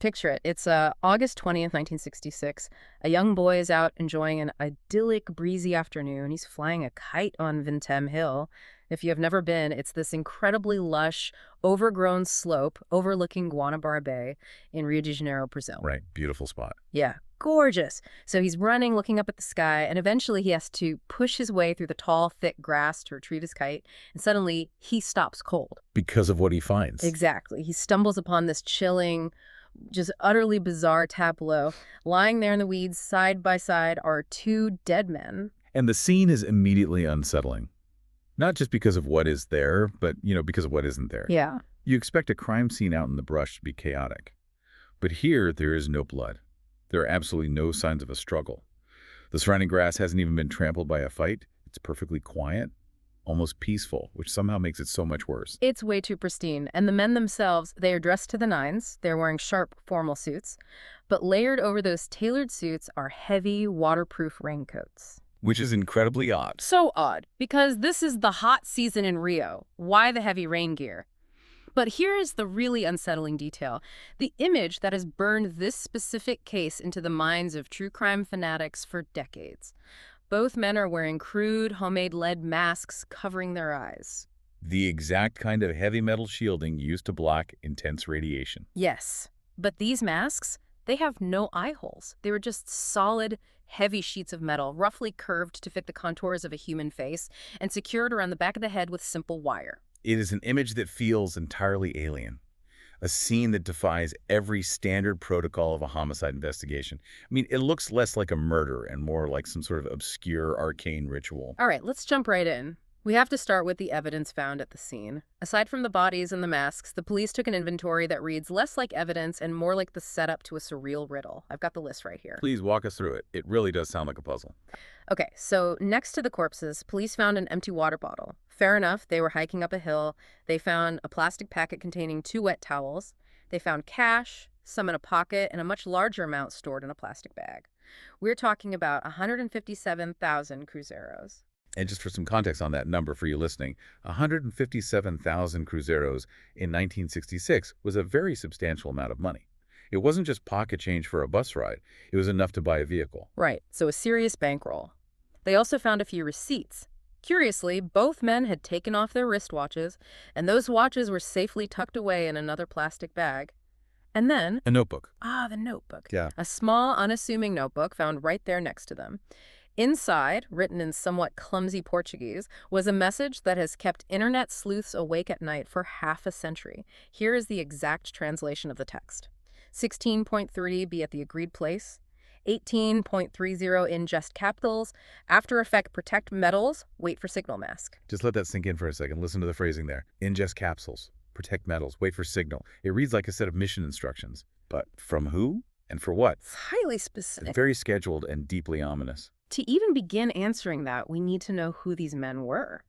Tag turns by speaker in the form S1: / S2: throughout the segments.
S1: Picture it. It's August 20th, 1966. A young boy is out enjoying an idyllic, breezy afternoon. He's flying a kite on Vintem Hill. If you have never been, it's this incredibly lush, overgrown slope overlooking Guanabara Bay in Rio de Janeiro, Brazil.
S2: Right. Beautiful spot.
S1: Yeah, gorgeous. So he's running, looking up at the sky, and eventually he has to push his way through the tall, thick grass to retrieve his kite, and suddenly he stops cold.
S2: Because of what he finds.
S1: Exactly. He stumbles upon this chilling, just utterly bizarre tableau. Lying there in the weeds, side by side, are two dead men.
S2: And the scene is immediately unsettling. Not just because of what is there, but, because of what isn't there.
S1: Yeah.
S2: You expect a crime scene out in the brush to be chaotic. But here, there is no blood. There are absolutely no signs of a struggle. The surrounding grass hasn't even been trampled by a fight. It's perfectly quiet, almost peaceful, which somehow makes it so much worse.
S1: It's way too pristine. And the men themselves, they are dressed to the nines. They're wearing sharp, formal suits. But layered over those tailored suits are heavy, waterproof raincoats.
S2: Which is incredibly odd.
S1: So odd, because this is the hot season in Rio. Why the heavy rain gear? But here is the really unsettling detail. The image that has burned this specific case into the minds of true crime fanatics for decades. Both men are wearing crude, homemade lead masks covering their eyes.
S2: The exact kind of heavy metal shielding used to block intense radiation.
S1: Yes, but these masks, they have no eye holes. They were just solid, heavy sheets of metal, roughly curved to fit the contours of a human face, and secured around the back of the head with simple wire.
S2: It is an image that feels entirely alien. A scene that defies every standard protocol of a homicide investigation. I mean, it looks less like a murder and more like some sort of obscure, arcane ritual.
S1: All right, let's jump right in. We have to start with the evidence found at the scene. Aside from the bodies and the masks, the police took an inventory that reads less like evidence and more like the setup to a surreal riddle. I've got the list right here.
S2: Please walk us through it. It really does sound like a puzzle.
S1: Okay, so next to the corpses, police found an empty water bottle. Fair enough, they were hiking up a hill. They found a plastic packet containing 2 wet towels. They found cash, some in a pocket, and a much larger amount stored in a plastic bag. We're talking about 157,000 cruzeros.
S2: And just for some context on that number for you listening, 157,000 cruzeros in 1966 was a very substantial amount of money. It wasn't just pocket change for a bus ride. It was enough to buy a vehicle.
S1: Right, so a serious bankroll. They also found a few receipts. Curiously, both men had taken off their wristwatches, and those watches were safely tucked away in another plastic bag. And then...
S2: A notebook.
S1: the notebook.
S2: Yeah.
S1: A small, unassuming notebook found right there next to them. Inside, written in somewhat clumsy Portuguese, was a message that has kept internet sleuths awake at night for half a century. Here is the exact translation of the text. 16.3, be at the agreed place. 18.30 in just capitals. After effect, protect metals. Wait for signal mask.
S2: Just let that sink in for a second. Listen to the phrasing there. Ingest capsules. Protect metals. Wait for signal. It reads like a set of mission instructions. But from who and for what?
S1: It's highly specific.
S2: It's very scheduled and deeply ominous.
S1: To even begin answering that, we need to know who these men were.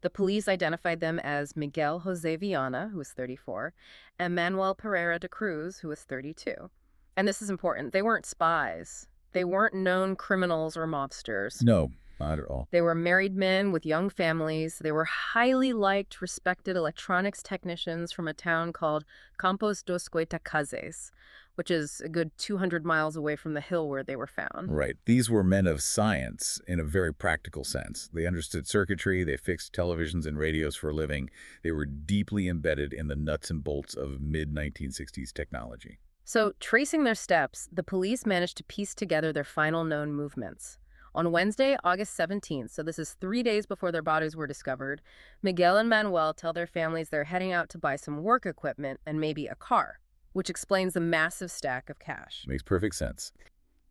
S1: The police identified them as Miguel Jose Viana, who was 34, and Manuel Pereira de Cruz, who was 32. And this is important. They weren't spies. They weren't known criminals or mobsters.
S2: No, not at all.
S1: They were married men with young families. They were highly liked, respected electronics technicians from a town called Campos dos Goitacazes, which is a good 200 miles away from the hill where they were found.
S2: Right. These were men of science in a very practical sense. They understood circuitry. They fixed televisions and radios for a living. They were deeply embedded in the nuts and bolts of mid-1960s technology.
S1: So, tracing their steps, the police managed to piece together their final known movements. On Wednesday, August 17th, so this is 3 days before their bodies were discovered, Miguel and Manuel tell their families they're heading out to buy some work equipment and maybe a car, which explains the massive stack of cash.
S2: Makes perfect sense.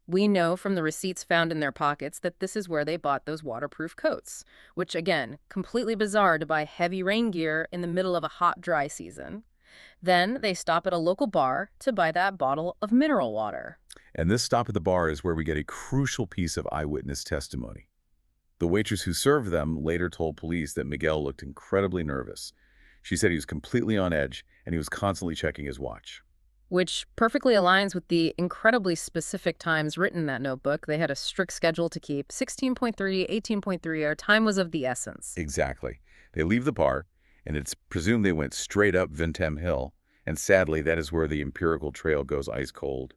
S1: We know from the receipts found in their pockets that this is where they bought those waterproof coats, which, again, completely bizarre to buy heavy rain gear in the middle of a hot, dry season. Then they stop at a local bar to buy that bottle of mineral water.
S2: And this stop at the bar is where we get a crucial piece of eyewitness testimony. The waitress who served them later told police that Miguel looked incredibly nervous. She said he was completely on edge and he was constantly checking his watch.
S1: Which perfectly aligns with the incredibly specific times written in that notebook. They had a strict schedule to keep. 16.30, 18.3, our time was of the essence.
S2: Exactly. They leave the bar, and it's presumed they went straight up Vintem Hill, And sadly, that is where the empirical trail goes ice cold.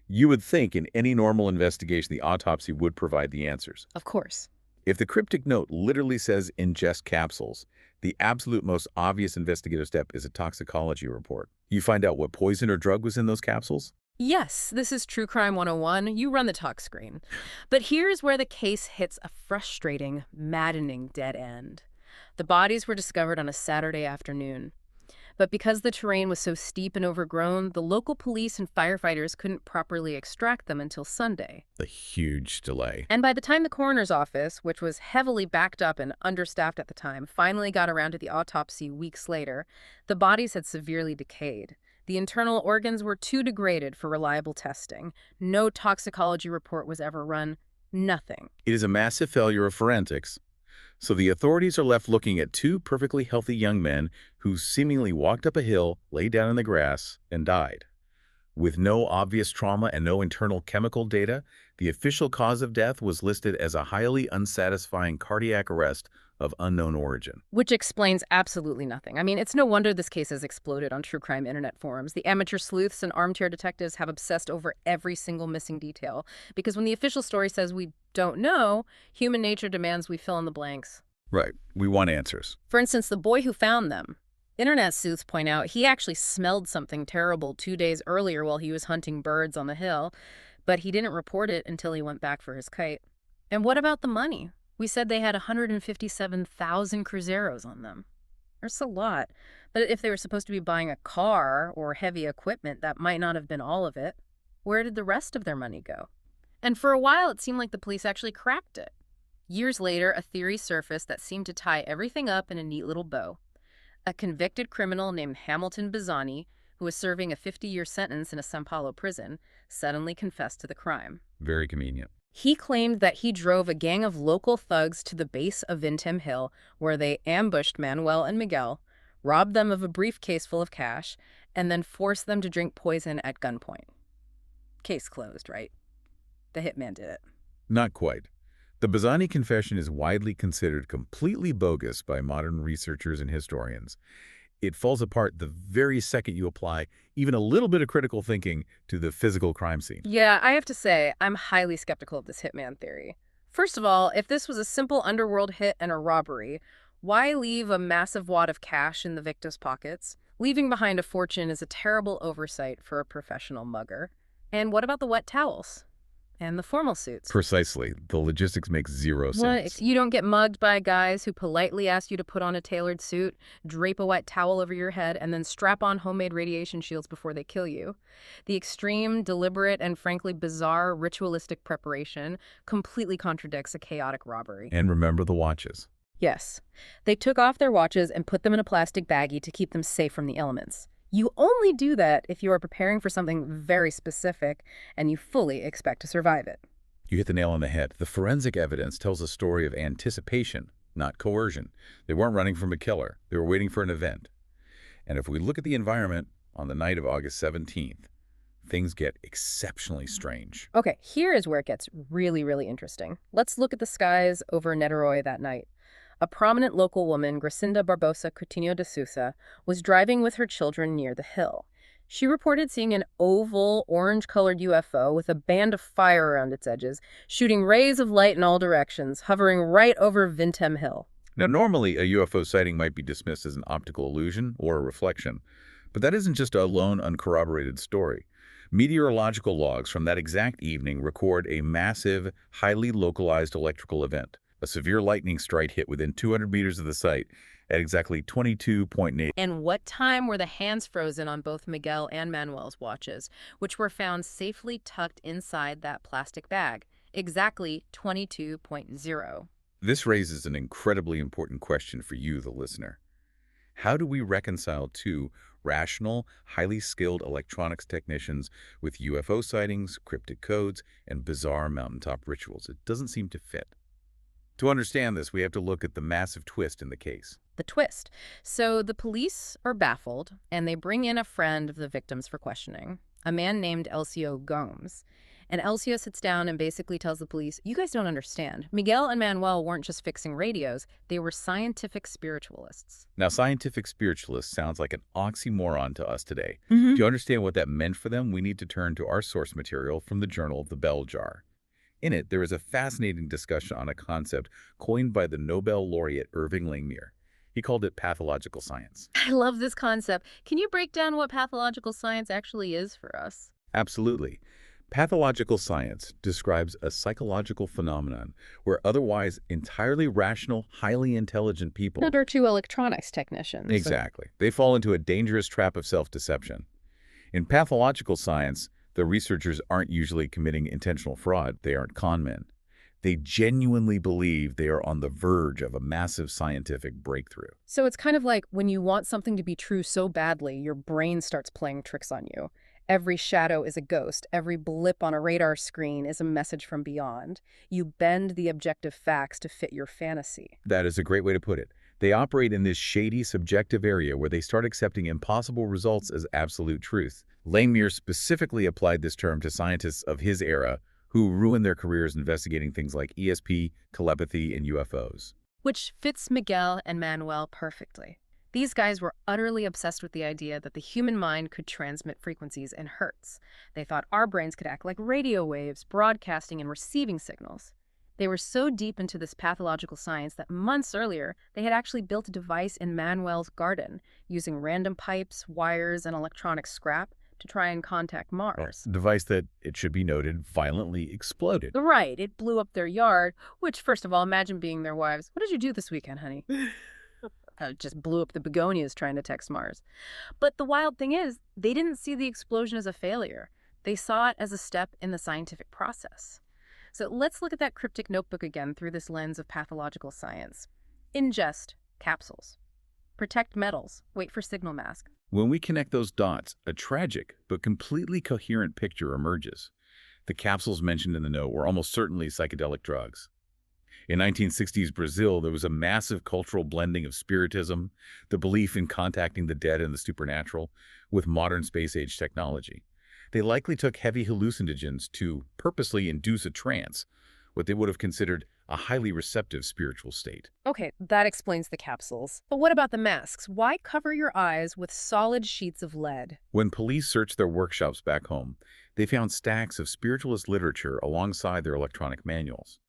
S2: You would think in any normal investigation, the autopsy would provide the answers.
S1: Of course.
S2: If the cryptic note literally says ingest capsules, the absolute most obvious investigative step is a toxicology report. You find out what poison or drug was in those capsules.
S1: Yes, this is True Crime 101. You run the talk screen. But here's where the case hits a frustrating, maddening dead end. The bodies were discovered on a Saturday afternoon. But because the terrain was so steep and overgrown, the local police and firefighters couldn't properly extract them until Sunday.
S2: A huge delay.
S1: And by the time the coroner's office, which was heavily backed up and understaffed at the time, finally got around to the autopsy weeks later, the bodies had severely decayed. The internal organs were too degraded for reliable testing. No toxicology report was ever run. Nothing.
S2: It is a massive failure of forensics. So the authorities are left looking at two perfectly healthy young men who seemingly walked up a hill, lay down in the grass, and died. With no obvious trauma and no internal chemical data, the official cause of death was listed as a highly unsatisfying cardiac arrest of unknown origin.
S1: Which explains absolutely nothing. I mean, it's no wonder this case has exploded on true crime internet forums. The amateur sleuths and armchair detectives have obsessed over every single missing detail. Because when the official story says we don't know, human nature demands we fill in the blanks.
S2: Right. We want answers.
S1: For instance, the boy who found them. Internet sleuths point out he actually smelled something terrible 2 days earlier while he was hunting birds on the hill, but he didn't report it until he went back for his kite. And what about the money? We said they had 157,000 cruzeros on them. That's a lot. But if they were supposed to be buying a car or heavy equipment, that might not have been all of it. Where did the rest of their money go? And for a while, it seemed like the police actually cracked it. Years later, a theory surfaced that seemed to tie everything up in a neat little bow. A convicted criminal named Hamilton Bazzani, who was serving a 50-year sentence in a São Paulo prison, suddenly confessed to the crime.
S2: Very convenient.
S1: He claimed that he drove a gang of local thugs to the base of Vintem Hill, where they ambushed Manuel and Miguel, robbed them of a briefcase full of cash, and then forced them to drink poison at gunpoint. Case closed, right? The hitman did it.
S2: Not quite. The Bazzani confession is widely considered completely bogus by modern researchers and historians. It falls apart the very second you apply even a little bit of critical thinking to the physical crime scene.
S1: Yeah, I have to say, I'm highly skeptical of this hitman theory. First of all, if this was a simple underworld hit and a robbery, why leave a massive wad of cash in the victim's pockets? Leaving behind a fortune is a terrible oversight for a professional mugger. And what about the wet towels? And the formal suits?
S2: Precisely. The logistics make zero sense.
S1: What? You don't get mugged by guys who politely ask you to put on a tailored suit, drape a white towel over your head, and then strap on homemade radiation shields before they kill you. The extreme, deliberate, and frankly bizarre ritualistic preparation completely contradicts a chaotic robbery.
S2: And remember the watches.
S1: Yes. They took off their watches and put them in a plastic baggie to keep them safe from the elements. You only do that if you are preparing for something very specific and you fully expect to survive it.
S2: You hit the nail on the head. The forensic evidence tells a story of anticipation, not coercion. They weren't running from a killer. They were waiting for an event. And if we look at the environment on the night of August 17th, things get exceptionally strange.
S1: Okay, here is where it gets really, really interesting. Let's look at the skies over Niterói that night. A prominent local woman, Gracinda Barbosa Coutinho de Sousa, was driving with her children near the hill. She reported seeing an oval, orange-colored UFO with a band of fire around its edges, shooting rays of light in all directions, hovering right over Vintem Hill.
S2: Now, normally, a UFO sighting might be dismissed as an optical illusion or a reflection, but that isn't just a lone, uncorroborated story. Meteorological logs from that exact evening record a massive, highly localized electrical event. A severe lightning strike hit within 200 meters of the site at exactly 22.8.
S1: And what time were the hands frozen on both Miguel and Manuel's watches, which were found safely tucked inside that plastic bag? Exactly 22.0.
S2: This raises an incredibly important question for you, the listener. How do we reconcile two rational, highly skilled electronics technicians with UFO sightings, cryptic codes, and bizarre mountaintop rituals? It doesn't seem to fit. To understand this, we have to look at the massive twist in the case.
S1: The twist. So the police are baffled, and they bring in a friend of the victims for questioning, a man named Elcio Gomes. And Elcio sits down and basically tells the police, you guys don't understand. Miguel and Manuel weren't just fixing radios, they were scientific spiritualists.
S2: Now, scientific spiritualist sounds like an oxymoron to us today.
S1: Hmm.
S2: To understand what that meant for them, we need to turn to our source material from the Journal of the Bell Jar. In it, there is a fascinating discussion on a concept coined by the Nobel laureate Irving Langmuir. He called it pathological science.
S1: I love this concept. Can you break down what pathological science actually is for us?
S2: Absolutely. Pathological science describes a psychological phenomenon where otherwise entirely rational, highly intelligent people.
S1: Or two electronics technicians.
S2: Exactly. They fall into a dangerous trap of self-deception. In pathological science, the researchers aren't usually committing intentional fraud. They aren't con men. They genuinely believe they are on the verge of a massive scientific breakthrough.
S1: So it's kind of like when you want something to be true so badly, your brain starts playing tricks on you. Every shadow is a ghost. Every blip on a radar screen is a message from beyond. You bend the objective facts to fit your fantasy.
S2: That is a great way to put it. They operate in this shady, subjective area where they start accepting impossible results as absolute truth. Langmuir specifically applied this term to scientists of his era who ruined their careers investigating things like ESP, telepathy, and UFOs.
S1: Which fits Miguel and Manuel perfectly. These guys were utterly obsessed with the idea that the human mind could transmit frequencies in hertz. They thought our brains could act like radio waves, broadcasting and receiving signals. They were so deep into this pathological science that months earlier, they had actually built a device in Manuel's garden, using random pipes, wires, and electronic scrap to try and contact Mars.
S2: A device that, it should be noted, violently exploded.
S1: Right, it blew up their yard, which, first of all, imagine being their wives. What did you do this weekend, honey? Just blew up the begonias trying to text Mars. But the wild thing is, they didn't see the explosion as a failure. They saw it as a step in the scientific process. So let's look at that cryptic notebook again through this lens of pathological science. Ingest capsules. Protect metals. Wait for signal mask.
S2: When we connect those dots, a tragic but completely coherent picture emerges. The capsules mentioned in the note were almost certainly psychedelic drugs. In 1960s Brazil, there was a massive cultural blending of spiritism, the belief in contacting the dead and the supernatural, with modern space-age technology. They likely took heavy hallucinogens to purposely induce a trance, what they would have considered a highly receptive spiritual state.
S1: Okay, that explains the capsules. But what about the masks? Why cover your eyes with solid sheets of lead?
S2: When police searched their workshops back home, they found stacks of spiritualist literature alongside their electronic manuals.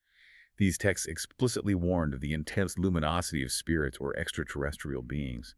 S2: These texts explicitly warned of the intense luminosity of spirits or extraterrestrial beings.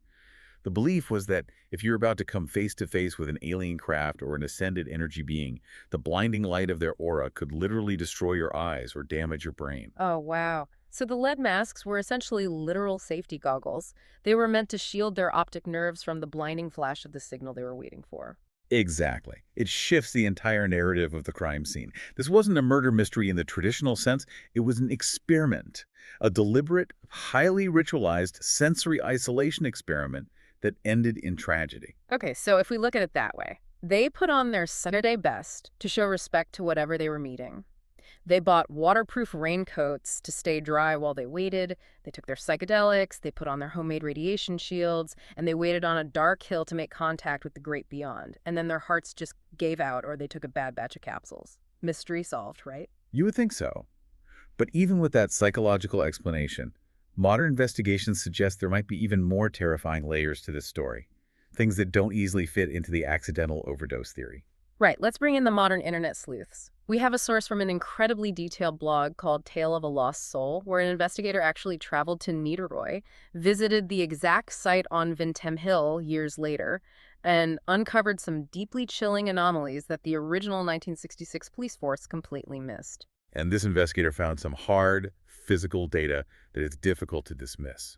S2: The belief was that if you're about to come face to face with an alien craft or an ascended energy being, the blinding light of their aura could literally destroy your eyes or damage your brain.
S1: Oh, wow. So the lead masks were essentially literal safety goggles. They were meant to shield their optic nerves from the blinding flash of the signal they were waiting for.
S2: Exactly. It shifts the entire narrative of the crime scene. This wasn't a murder mystery in the traditional sense. It was an experiment, a deliberate, highly ritualized sensory isolation experiment that ended in tragedy.
S1: Okay, so if we look at it that way, they put on their Saturday best to show respect to whatever they were meeting. They bought waterproof raincoats to stay dry while they waited. They took their psychedelics, they put on their homemade radiation shields, and they waited on a dark hill to make contact with the great beyond. And then their hearts just gave out or they took a bad batch of capsules. Mystery solved, right?
S2: You would think so. But even with that psychological explanation, modern investigations suggest there might be even more terrifying layers to this story, things that don't easily fit into the accidental overdose theory.
S1: Right, let's bring in the modern internet sleuths. We have a source from an incredibly detailed blog called Tale of a Lost Soul, where an investigator actually traveled to Niederoy, visited the exact site on Vintem Hill years later, and uncovered some deeply chilling anomalies that the original 1966 police force completely missed.
S2: And this investigator found some hard, physical data that is difficult to dismiss.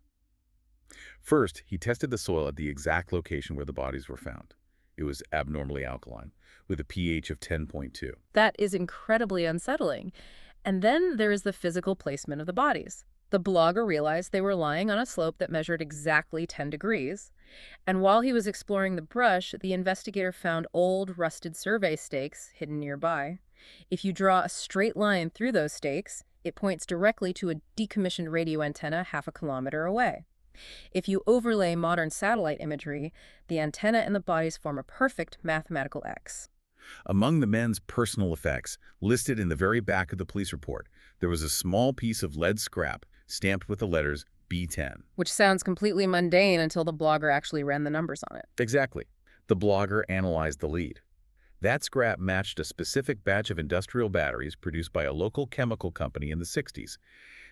S2: First, he tested the soil at the exact location where the bodies were found. It was abnormally alkaline, with a pH of 10.2.
S1: That is incredibly unsettling. And then there is the physical placement of the bodies. The blogger realized they were lying on a slope that measured exactly 10 degrees. And while he was exploring the brush, the investigator found old, rusted survey stakes hidden nearby. If you draw a straight line through those stakes, it points directly to a decommissioned radio antenna half a kilometer away. If you overlay modern satellite imagery, the antenna and the bodies form a perfect mathematical X.
S2: Among the men's personal effects, listed in the very back of the police report, there was a small piece of lead scrap stamped with the letters B10.
S1: Which sounds completely mundane until the blogger actually ran the numbers on it.
S2: Exactly. The blogger analyzed the lead. That scrap matched a specific batch of industrial batteries produced by a local chemical company in the 60s.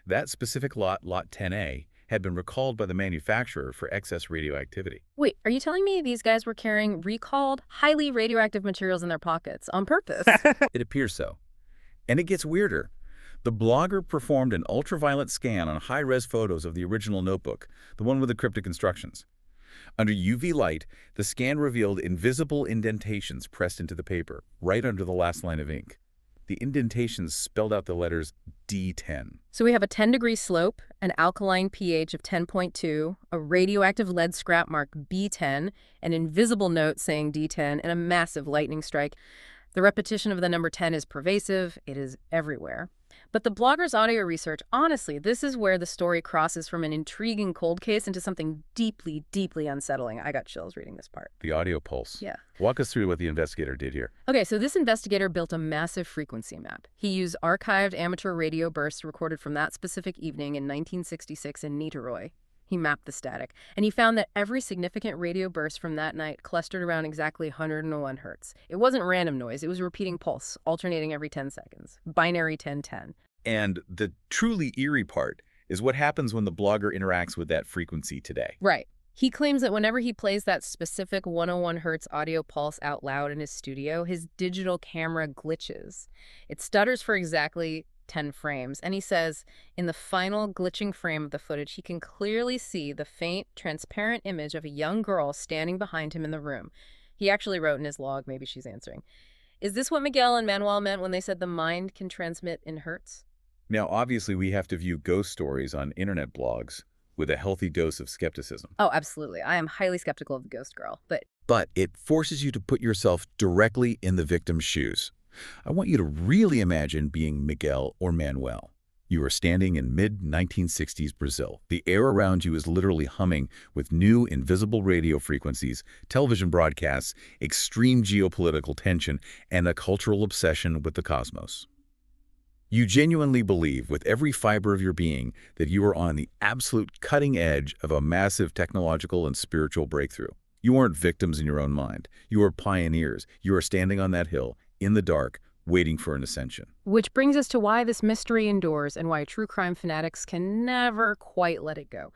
S2: That specific lot, Lot 10A, had been recalled by the manufacturer for excess radioactivity.
S1: Wait, are you telling me these guys were carrying recalled, highly radioactive materials in their pockets on purpose?
S2: It appears so. And it gets weirder. The blogger performed an ultraviolet scan on high-res photos of the original notebook, the one with the cryptic instructions. Under UV light, the scan revealed invisible indentations pressed into the paper, right under the last line of ink. The indentations spelled out the letters D10.
S1: So we have a 10-degree slope, an alkaline pH of 10.2, a radioactive lead scrap marked B10, an invisible note saying D10, and a massive lightning strike. The repetition of the number 10 is pervasive. It is everywhere. But the blogger's audio research, honestly, this is where the story crosses from an intriguing cold case into something deeply, deeply unsettling. I got chills reading this part.
S2: The audio pulse.
S1: Yeah.
S2: Walk us through what the investigator did here.
S1: Okay, so this investigator built a massive frequency map. He used archived amateur radio bursts recorded from that specific evening in 1966 in Niterói. He mapped the static, and he found that every significant radio burst from that night clustered around exactly 101 hertz. It wasn't random noise, it was repeating pulse, alternating every 10 seconds. Binary 10-10.
S2: And the truly eerie part is what happens when the blogger interacts with that frequency today.
S1: Right. He claims that whenever he plays that specific 101 hertz audio pulse out loud in his studio, his digital camera glitches. It stutters for exactly 10 frames, and he says in the final glitching frame of the footage, he can clearly see the faint, transparent image of a young girl standing behind him in the room. He actually wrote in his log, maybe she's answering. Is this what Miguel and Manuel meant when they said the mind can transmit in hertz?
S2: Now, obviously, we have to view ghost stories on internet blogs with a healthy dose of skepticism.
S1: Oh, absolutely. I am highly skeptical of the ghost girl,
S2: But it forces you to put yourself directly in the victim's shoes. I want you to really imagine being Miguel or Manuel. You are standing in mid-1960s Brazil. The air around you is literally humming with new invisible radio frequencies, television broadcasts, extreme geopolitical tension, and a cultural obsession with the cosmos. You genuinely believe with every fiber of your being that you are on the absolute cutting edge of a massive technological and spiritual breakthrough. You aren't victims in your own mind. You are pioneers. You are standing on that hill, in the dark, waiting for an ascension.
S1: which brings us to why this mystery endures and why true crime fanatics can never quite let it go.